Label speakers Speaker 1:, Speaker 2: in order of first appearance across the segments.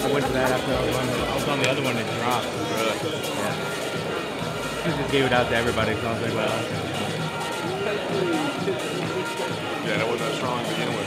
Speaker 1: I went to that after I was on the other one that dropped.
Speaker 2: Really?
Speaker 1: Yeah. Just gave it out to everybody, so I was like, well.
Speaker 2: Yeah, that wasn't that strong to begin with.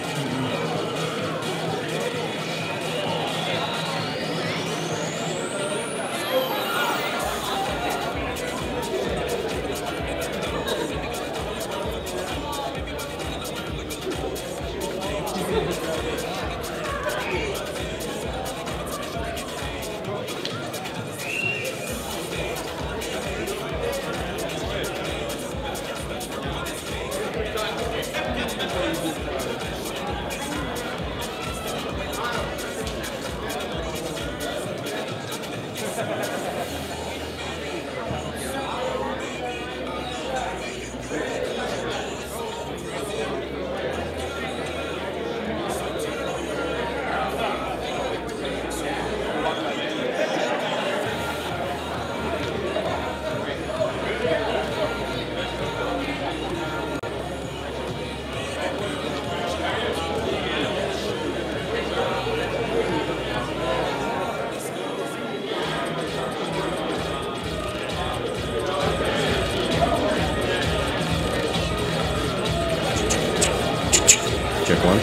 Speaker 3: Check one.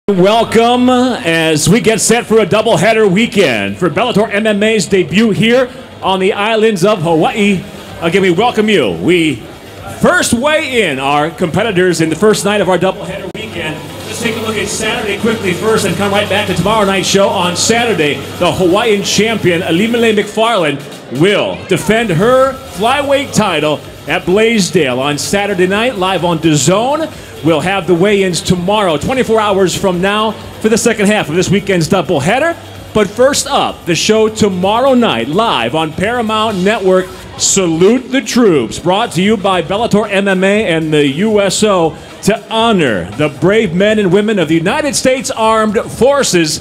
Speaker 3: Welcome as we get set for a doubleheader weekend for Bellator MMA's debut here on the islands of Hawaii. Again, we welcome you. We first weigh in our competitors in the first night of our doubleheader weekend. Let's take a look at Saturday quickly first and come right back to tomorrow night's show. On Saturday, the Hawaiian champion, Alimile McFarland, will defend her flyweight title at Blaisdell on Saturday night, live on DAZN. We'll have the weigh-ins tomorrow, 24 hours from now, for the second half of this weekend's doubleheader. But first up, the show tomorrow night, live on Paramount Network, Salute the Troops, brought to you by Bellator MMA and the USO to honor the brave men and women of the United States Armed Forces.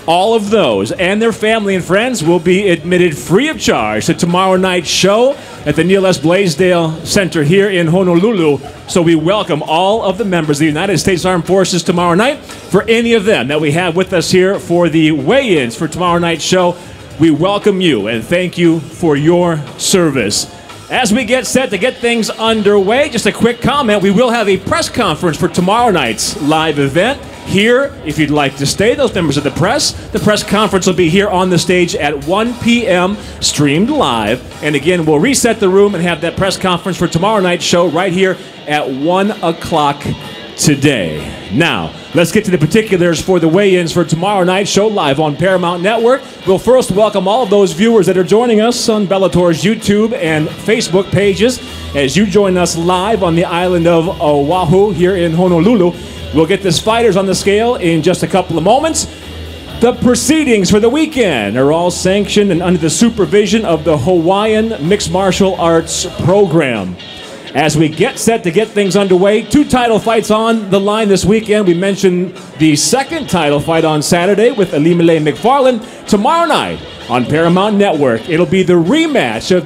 Speaker 3: All of those and their family and friends will be admitted free of charge to tomorrow night's show at the Neil S. Blaisdell Center here in Honolulu. So we welcome all of the members of the United States Armed Forces tomorrow night. For any of them that we have with us here for the weigh-ins for tomorrow night's show, we welcome you and thank you for your service. As we get set to get things underway, just a quick comment. We will have a press conference for tomorrow night's live event here. If you'd like to stay, those members of the press conference will be here on the stage at 1 p.m. streamed live. And again, we'll reset the room and have that press conference for tomorrow night's show right here at 1 o'clock today. Now, let's get to the particulars for the weigh-ins for tomorrow night's show live on Paramount Network. We'll first welcome all of those viewers that are joining us on Bellator's YouTube and Facebook pages as you join us live on the island of Oahu here in Honolulu. We'll get the fighters on the scale in just a couple of moments. The proceedings for the weekend are all sanctioned and under the supervision of the Hawaiian Mixed Martial Arts Program. As we get set to get things underway, 2 title fights on the line this weekend. We mentioned the second title fight on Saturday with Alimile McFarland. Tomorrow night on Paramount Network, it'll be the rematch of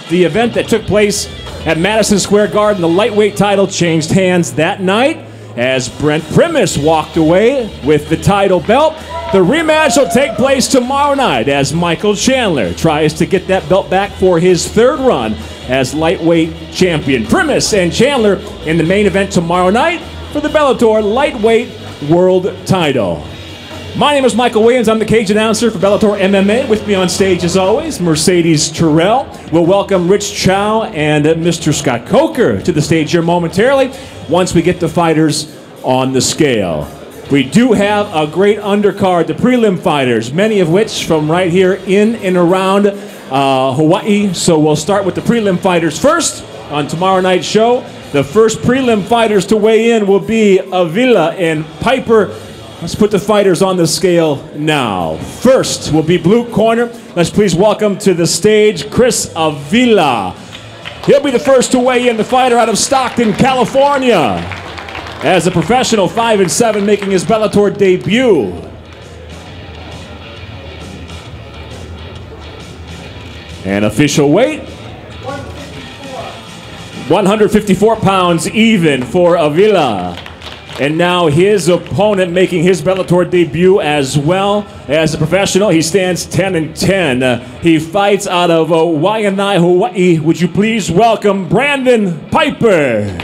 Speaker 3: the event that took place at Madison Square Garden. The lightweight title changed hands that night as Brent Primus walked away with the title belt. The rematch will take place tomorrow night as Michael Chandler tries to get that belt back for his third run as lightweight champion. Primus and Chandler in the main event tomorrow night for the Bellator lightweight world title. My name is Michael Williams. I'm the cage announcer for Bellator MMA. With me on stage, as always, Mercedes Terrell. We'll welcome Rich Chow and Mr. Scott Coker to the stage here momentarily once we get the fighters on the scale. We do have a great undercard, the prelim fighters, many of which from right here in and around Hawaii. So we'll start with the prelim fighters first on tomorrow night's show. The first prelim fighters to weigh in will be Avila and Piper. Let's put the fighters on the scale now. First will be blue corner. Let's please welcome to the stage Chris Avila. He'll be the first to weigh in, the fighter out of Stockton, California. As a professional, 5-7, making his Bellator debut. And official weight, 154 pounds even for Avila. And now his opponent making his Bellator debut as well. As a professional, he stands 10-10. He fights out of Waianae, Hawaii. Would you please welcome Brandon Piper.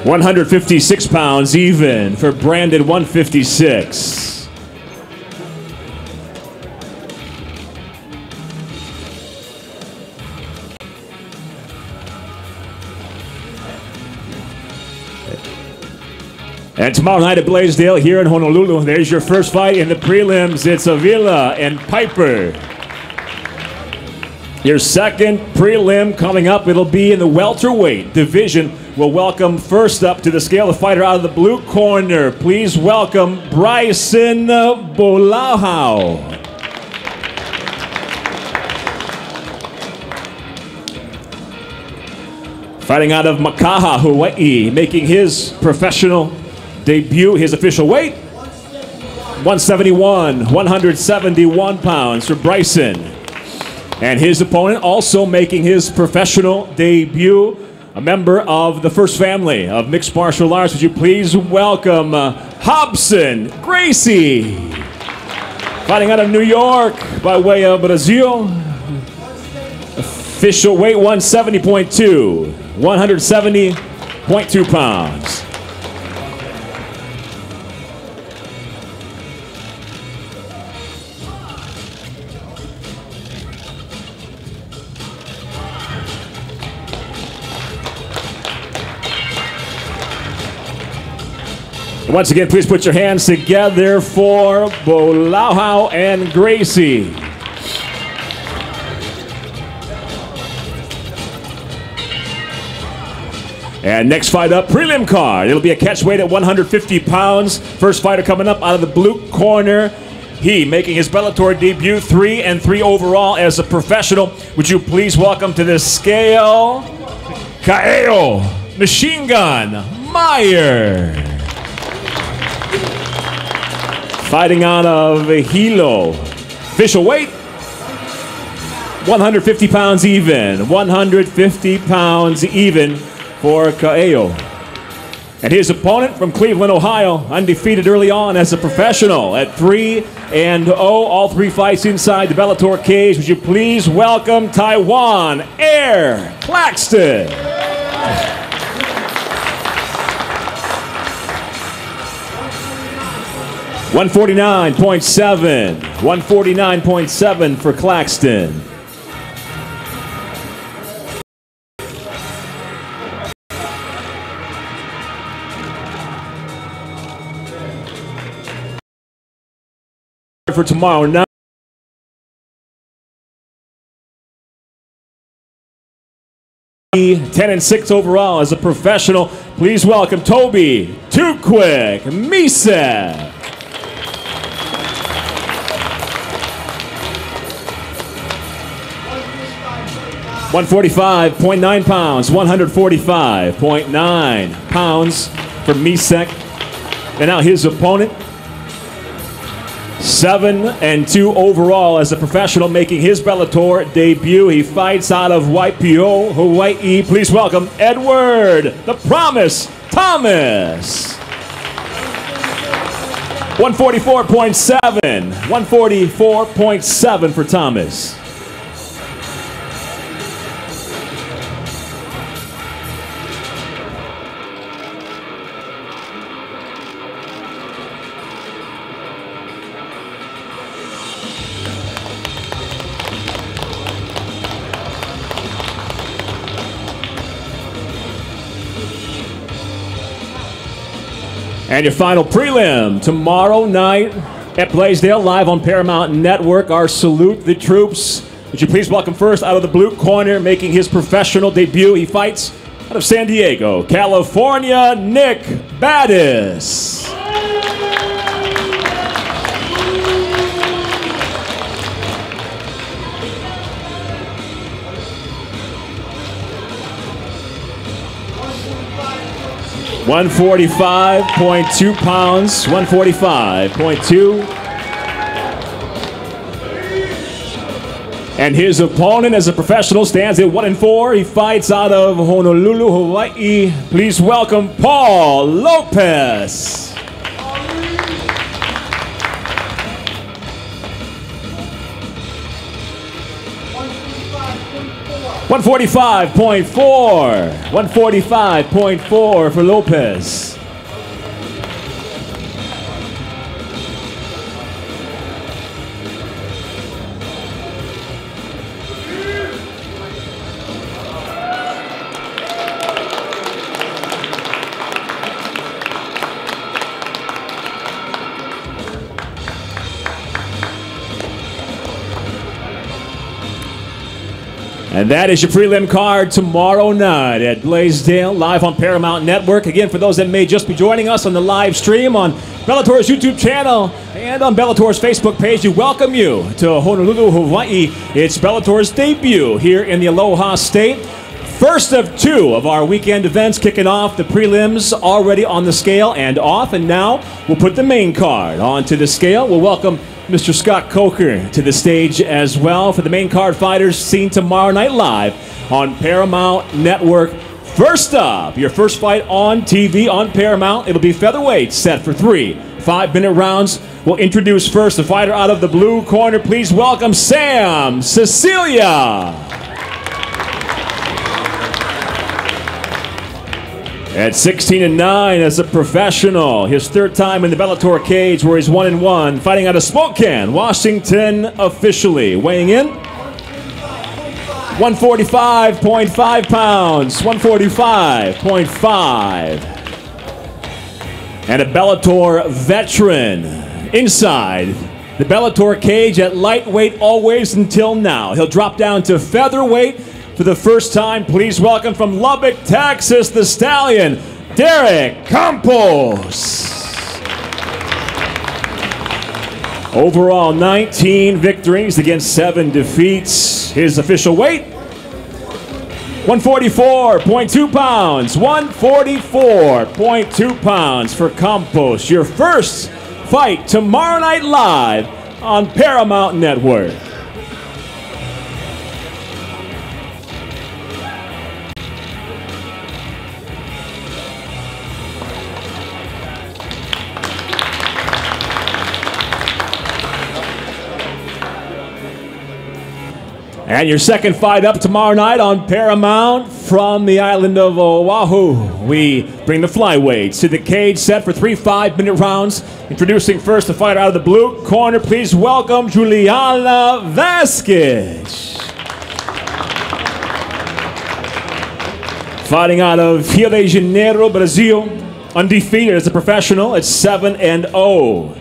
Speaker 3: 156 pounds even for Brandon, 156. And tomorrow night at Blaisdell here in Honolulu, there's your first fight in the prelims. It's Avila and Piper. Your second prelim coming up, it'll be in the welterweight division. We'll welcome first up to the scale the fighter out of the blue corner. Please welcome Bryson Bolahau. Fighting out of Makaha, Hawaii, making his professional debut, his official weight, 171 pounds for Bryson. And his opponent also making his professional debut, a member of the first family of mixed martial arts. Would you please welcome Hobson Gracie. Fighting out of New York by way of Brazil. Official weight 170.2, 170.2 pounds. Once again, please put your hands together for Bolauhau and Gracie. And next fight up, prelim card. It'll be a catch weight at 150 pounds. First fighter coming up out of the blue corner. He making his Bellator debut, 3-3 overall as a professional. Would you please welcome to the scale, Kaeo Machine Gun Meyer. Fighting out of Hilo. Official weight, 150 pounds even. 150 pounds even for Kaeo. And his opponent from Cleveland, Ohio, undefeated early on as a professional at 3-0. All three fights inside the Bellator cage. Would you please welcome Taiwan Air Claxton. 149.7 for Claxton. For tomorrow night. (10-6) overall as a professional. Please welcome Toby Too Quick Misek. 145.9 pounds, 145.9 pounds for Misek. And now his opponent, 7-2 overall as a professional, making his Bellator debut. He fights out of Waipio, Hawaii. Please welcome Edward the Promise Thomas. 144.7, 144.7 for Thomas. And your final prelim tomorrow night at Blaisdell, live on Paramount Network. Our Salute the Troops. Would you please welcome first out of the blue corner, making his professional debut. He fights out of San Diego, California, Nick Battis. 145.2 pounds, 145.2. And his opponent as a professional stands at 1-4. He fights out of Honolulu, Hawaii. Please welcome Paul Lopez. 145.4. 145.4 for Lopez. And that is your prelim card tomorrow night at Blaisdell, live on Paramount Network. Again, for those that may just be joining us on the live stream on Bellator's YouTube channel and on Bellator's Facebook page, we welcome you to Honolulu, Hawaii. It's Bellator's debut here in the Aloha State. First of two of our weekend events kicking off. The prelims already on the scale and off, and now we'll put the main card onto the scale. We'll welcome Mr. Scott Coker to the stage as well for the main card fighters seen tomorrow night live on Paramount Network. First up, your first fight on TV on Paramount. It'll be featherweight, set for 3 5-minute rounds. We'll introduce first the fighter out of the blue corner. Please welcome Sam Cecilia. At 16-9 as a professional, his third time in the Bellator cage where he's 1-1, fighting out of Spokane, Washington officially. Weighing in, 145.5 pounds, 145.5. And a Bellator veteran inside the Bellator cage at lightweight always until now. He'll drop down to featherweight for the first time. Please welcome from Lubbock, Texas, the Stallion, Derek Campos. Overall, 19 victories against 7 defeats. His official weight, 144.2 pounds. 144.2 pounds for Campos. Your first fight tomorrow night live on Paramount Network. And your second fight up tomorrow night on Paramount from the island of Oahu. We bring the flyweights to the cage, set for 3 5-minute rounds. Introducing first the fighter out of the blue corner. Please welcome Juliana Vasquez. Fighting out of Rio de Janeiro, Brazil. Undefeated as a professional at 7-0.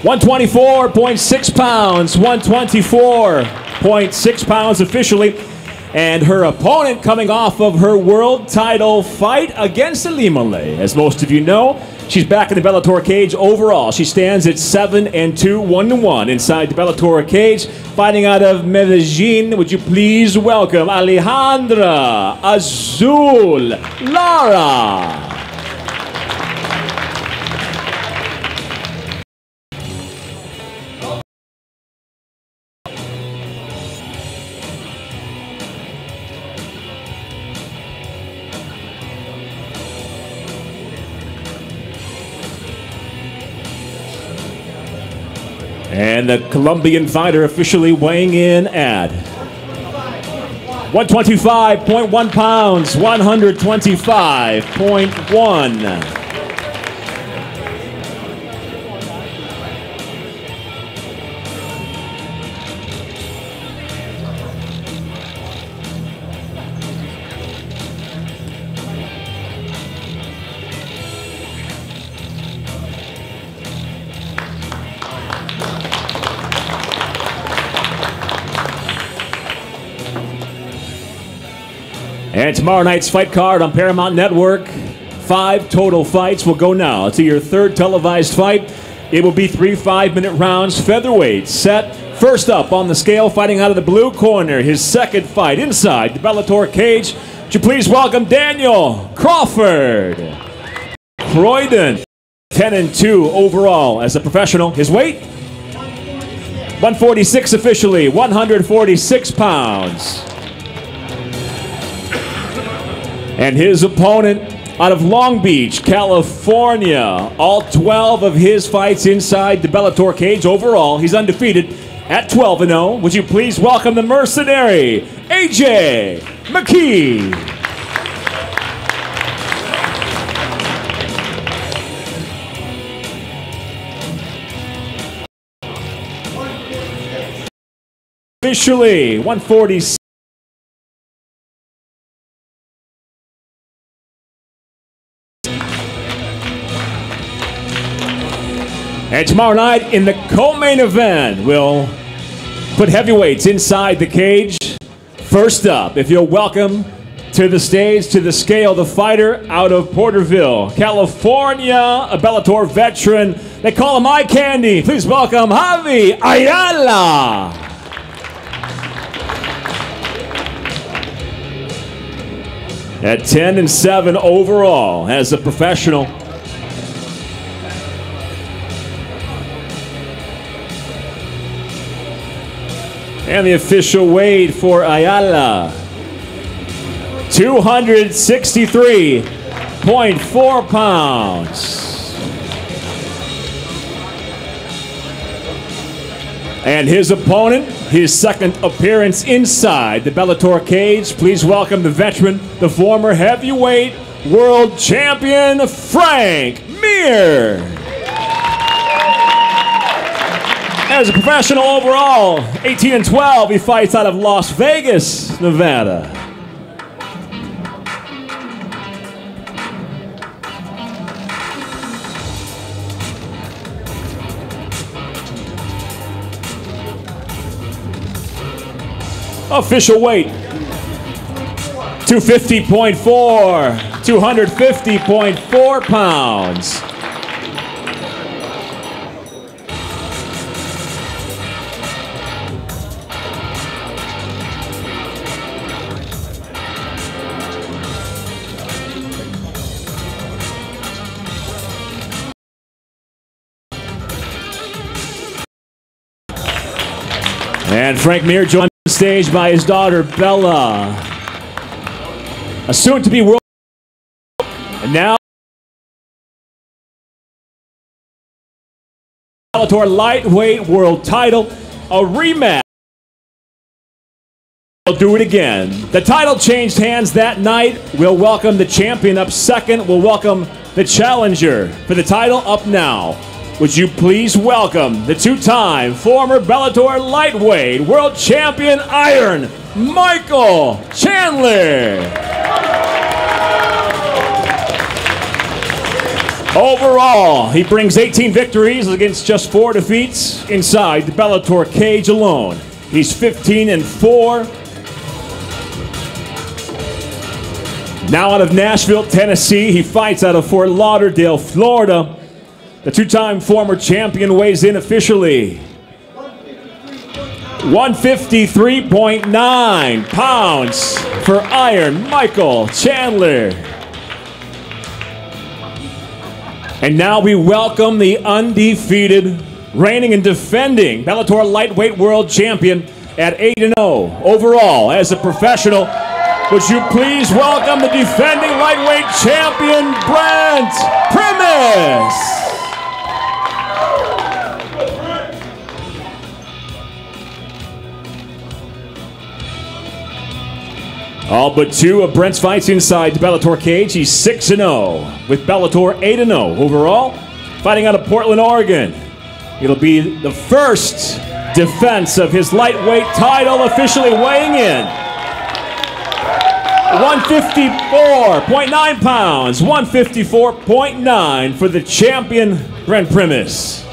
Speaker 3: $124.6 pounds, 124.6 pounds officially. And her opponent coming off of her world title fight against Elimale. As most of you know, she's back in the Bellator cage overall. She stands at 7-2, 1-1 inside the Bellator cage. Fighting out of Medellin, would you please welcome Alejandra Azul Lara. And the Colombian fighter officially weighing in at 125.1 pounds, 125.1. And tomorrow night's fight card on Paramount Network, 5 total fights will go now to your third televised fight. It will be 3 5-minute rounds, featherweight set. First up on the scale, fighting out of the blue corner, his second fight inside the Bellator cage. Would you please welcome Daniel Crawford. Croydon, 10-2 overall as a professional. His weight, 146 officially, 146 pounds. And his opponent out of Long Beach, California. All 12 of his fights inside the Bellator cage overall. He's undefeated at 12-0. Would you please welcome the mercenary, AJ McKee. Officially, 146. And tomorrow night in the co-main event, we'll put heavyweights inside the cage. First up, if you'll welcome to the stage, to the scale, the fighter out of Porterville, California, a Bellator veteran. They call him Eye Candy. Please welcome Javi Ayala. At 10-7 overall as a professional. And the official weight for Ayala, 263.4 pounds. And his opponent, his second appearance inside the Bellator cage. Please welcome the veteran, the former heavyweight world champion, Frank Mir. As a professional overall, 18-12, he fights out of Las Vegas, Nevada. Official weight, 250.4, 250.4 pounds. And Frank Mir joined on stage by his daughter Bella, a soon-to-be world, and now Bellator lightweight world title, a rematch. We'll do it again. The title changed hands that night. We'll welcome the champion up second. We'll welcome the challenger for the title up now. Would you please welcome the two-time former Bellator lightweight world champion Iron, Michael Chandler. Overall, he brings 18 victories against just 4 defeats inside the Bellator cage alone. He's 15-4. Now out of Nashville, Tennessee, he fights out of Fort Lauderdale, Florida. The two-time former champion weighs in officially 153.9 pounds for Iron Michael Chandler. And now we welcome the undefeated, reigning and defending Bellator lightweight world champion at 8-0 overall as a professional. Would you please welcome the defending lightweight champion, Brent Primus. All but 2 of Brent's fights inside the Bellator cage. He's 6-0 with Bellator 8-0 overall. Fighting out of Portland, Oregon. It'll be the first defense of his lightweight title, officially weighing in 154.9 pounds, 154.9 for the champion, Brent Primus.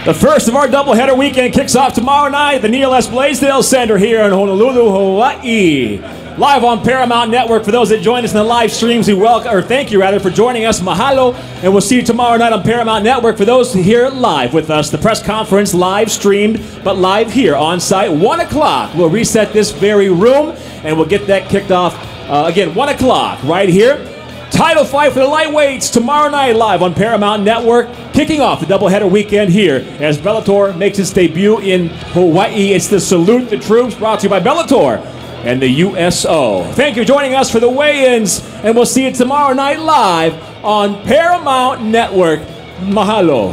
Speaker 3: The first of our doubleheader weekend kicks off tomorrow night at the Neil S. Blaisdell Center here in Honolulu, Hawaii. Live on Paramount Network. For those that join us in the live streams, we welcome, or thank you rather, for joining us. Mahalo, and we'll see you tomorrow night on Paramount Network. For those here live with us, the press conference live streamed, but live here on site, 1 o'clock. We'll reset this very room, and we'll get that kicked off again, 1 o'clock right here. Title fight for the lightweights tomorrow night live on Paramount Network, kicking off the doubleheader weekend here as Bellator makes its debut in Hawaii. It's the Salute the Troops, brought to you by Bellator and the USO. Thank you for joining us for the weigh-ins, and we'll see you tomorrow night live on Paramount Network. Mahalo.